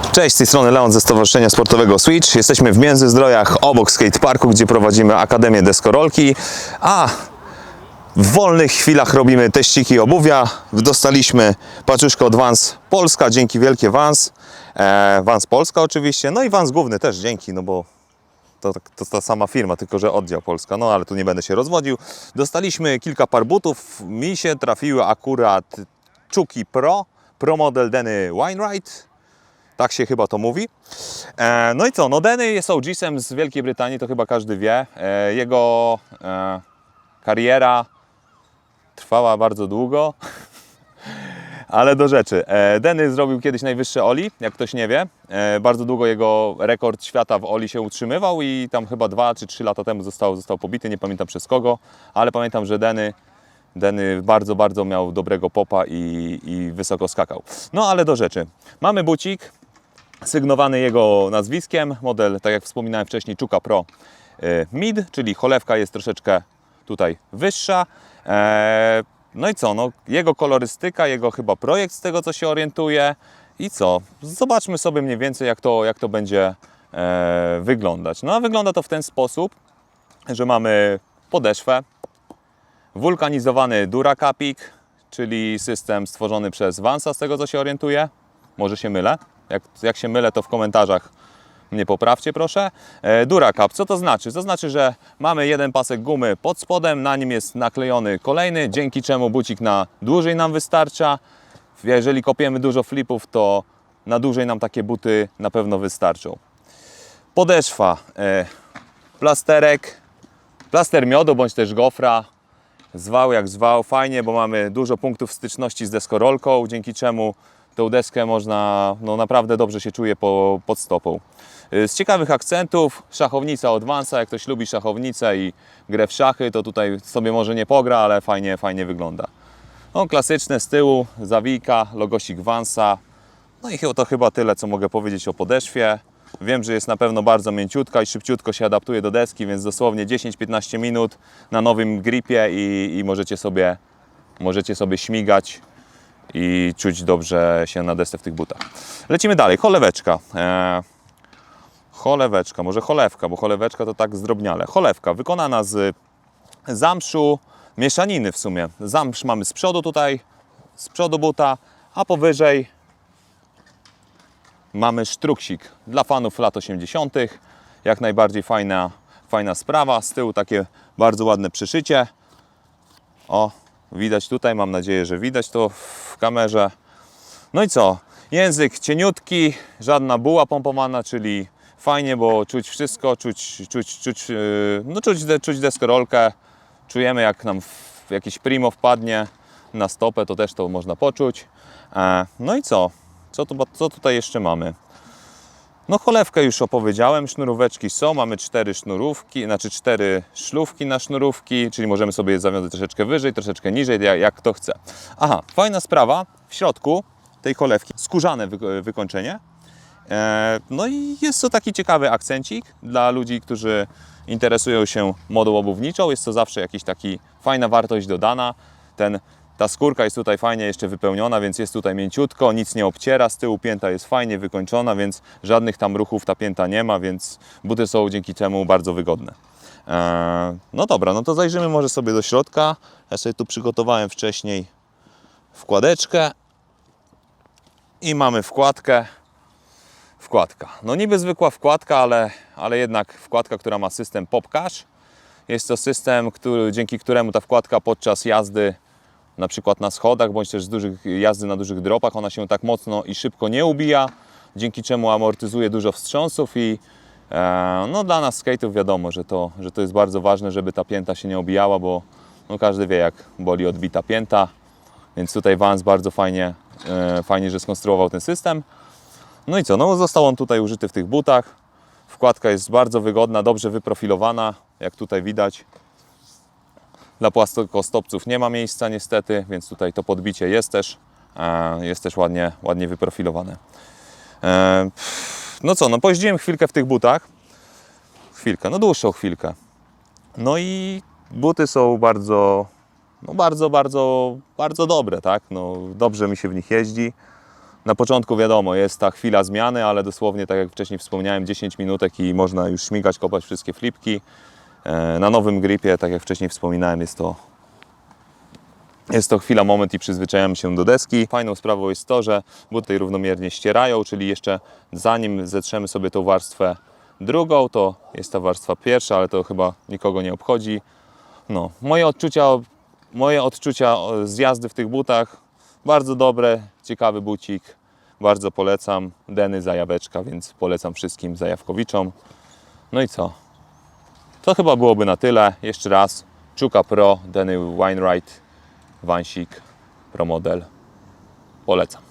Cześć, z tej strony Leon ze Stowarzyszenia Sportowego Switch. Jesteśmy w Międzyzdrojach obok skateparku, gdzie prowadzimy Akademię Deskorolki, a w wolnych chwilach robimy teściki obuwia. Dostaliśmy paczuszkę od Vans Polska, dzięki wielkie Vans. Vans Polska oczywiście, no i Vans Główny też dzięki, no bo to ta sama firma, tylko że oddział Polska, no ale tu nie będę się rozwodził. Dostaliśmy kilka par butów, mi się trafiły akurat Chucky Pro model Denny Wainwright. Tak się chyba to mówi. No i co? No Denny jest OG-sem z Wielkiej Brytanii, to chyba każdy wie. Jego kariera trwała bardzo długo, ale do rzeczy. Denny zrobił kiedyś najwyższe Oli, jak ktoś nie wie. Bardzo długo jego rekord świata w Oli się utrzymywał i tam chyba 2 czy 3 lata temu został pobity, nie pamiętam przez kogo, ale pamiętam, że Denny bardzo miał dobrego popa i wysoko skakał. No ale do rzeczy. Mamy bucik sygnowany jego nazwiskiem, model, tak jak wspominałem wcześniej, Chuka Pro Mid, czyli cholewka jest troszeczkę tutaj wyższa. No i co, no, jego kolorystyka, jego chyba projekt z tego co się orientuje i co, zobaczmy sobie mniej więcej jak to będzie wyglądać. No a wygląda to w ten sposób, że mamy podeszwę, wulkanizowany Duracapik, czyli system stworzony przez Vansa, z tego co się orientuję. Może się mylę. Jak się mylę, to w komentarzach mnie poprawcie, proszę. Duracap, co to znaczy? To znaczy, że mamy jeden pasek gumy pod spodem, na nim jest naklejony kolejny, dzięki czemu bucik na dłużej nam wystarcza. Jeżeli kopiemy dużo flipów, to na dłużej nam takie buty na pewno wystarczą. Podeszwa, plaster miodu bądź też gofra. Zwał jak zwał, fajnie, bo mamy dużo punktów styczności z deskorolką, dzięki czemu tą deskę można, no naprawdę dobrze się czuje pod stopą. Z ciekawych akcentów, szachownica od Vansa, jak ktoś lubi szachownicę i grę w szachy, to tutaj sobie może nie pogra, ale fajnie wygląda. No, klasyczne z tyłu, zawijka, logosik Vansa. No i to chyba tyle, co mogę powiedzieć o podeszwie. Wiem, że jest na pewno bardzo mięciutka i szybciutko się adaptuje do deski, więc dosłownie 10-15 minut na nowym gripie i możecie sobie śmigać i czuć dobrze się na desce w tych butach. Lecimy dalej. Choleweczka. Choleweczka, może cholewka, bo choleweczka to tak zdrobniale. Cholewka wykonana z zamszu, mieszaniny w sumie. Zamsz mamy z przodu tutaj, z przodu buta, a powyżej mamy sztruksik dla fanów lat 80. Jak najbardziej fajna sprawa. Z tyłu takie bardzo ładne przyszycie. O, widać tutaj, mam nadzieję, że widać to w kamerze. No i co? Język cieniutki, żadna buła pompowana, czyli fajnie, bo czuć wszystko, czuć deskorolkę. Czujemy, jak nam jakiś primo wpadnie na stopę, to też to można poczuć. No i co? Co tutaj jeszcze mamy? No cholewkę już opowiedziałem, sznuróweczki są, mamy 4 sznurówki, znaczy 4 szlufki na sznurówki, czyli możemy sobie je zawiązać troszeczkę wyżej, troszeczkę niżej, jak kto chce. Aha, fajna sprawa, w środku tej cholewki skórzane wykończenie. No i jest to taki ciekawy akcencik dla ludzi, którzy interesują się modą obuwniczą. Jest to zawsze jakiś taki fajna wartość dodana. Ta skórka jest tutaj fajnie jeszcze wypełniona, więc jest tutaj mięciutko, nic nie obciera, z tyłu pięta jest fajnie wykończona, więc żadnych tam ruchów ta pięta nie ma, więc buty są dzięki temu bardzo wygodne. No dobra, no to zajrzymy może sobie do środka. Ja sobie tu przygotowałem wcześniej wkładeczkę i mamy wkładkę. Wkładka. No niby zwykła wkładka, ale jednak wkładka, która ma system PopCache. Jest to system, dzięki któremu ta wkładka podczas jazdy na przykład na schodach, bądź też jazdy na dużych dropach, ona się tak mocno i szybko nie ubija, dzięki czemu amortyzuje dużo wstrząsów i no dla nas skate'ów wiadomo, że to jest bardzo ważne, żeby ta pięta się nie obijała, bo no każdy wie, jak boli odbita pięta, więc tutaj Vans bardzo fajnie, że skonstruował ten system. No i co, no został on tutaj użyty w tych butach. Wkładka jest bardzo wygodna, dobrze wyprofilowana, jak tutaj widać. Dla płaskostopców nie ma miejsca niestety, więc tutaj to podbicie jest też ładnie wyprofilowane. No co, no pojeździłem chwilkę w tych butach. Dłuższą chwilkę. No i buty są bardzo dobre, tak? No, dobrze mi się w nich jeździ. Na początku wiadomo, jest ta chwila zmiany, ale dosłownie, tak jak wcześniej wspomniałem, 10 minutek i można już śmigać, kopać wszystkie flipki. Na nowym gripie, tak jak wcześniej wspominałem, jest to chwila, moment i przyzwyczajamy się do deski. Fajną sprawą jest to, że buty równomiernie ścierają, czyli jeszcze zanim zetrzemy sobie tą warstwę drugą, to jest ta warstwa pierwsza, ale to chyba nikogo nie obchodzi. No, moje odczucia z jazdy w tych butach, bardzo dobre, ciekawy bucik, bardzo polecam. Deny Zajaweczka, więc polecam wszystkim zajawkowiczom. No i co? To chyba byłoby na tyle. Jeszcze raz, Czuka Pro, Deny Wainwright, Vansik Pro Model. Polecam.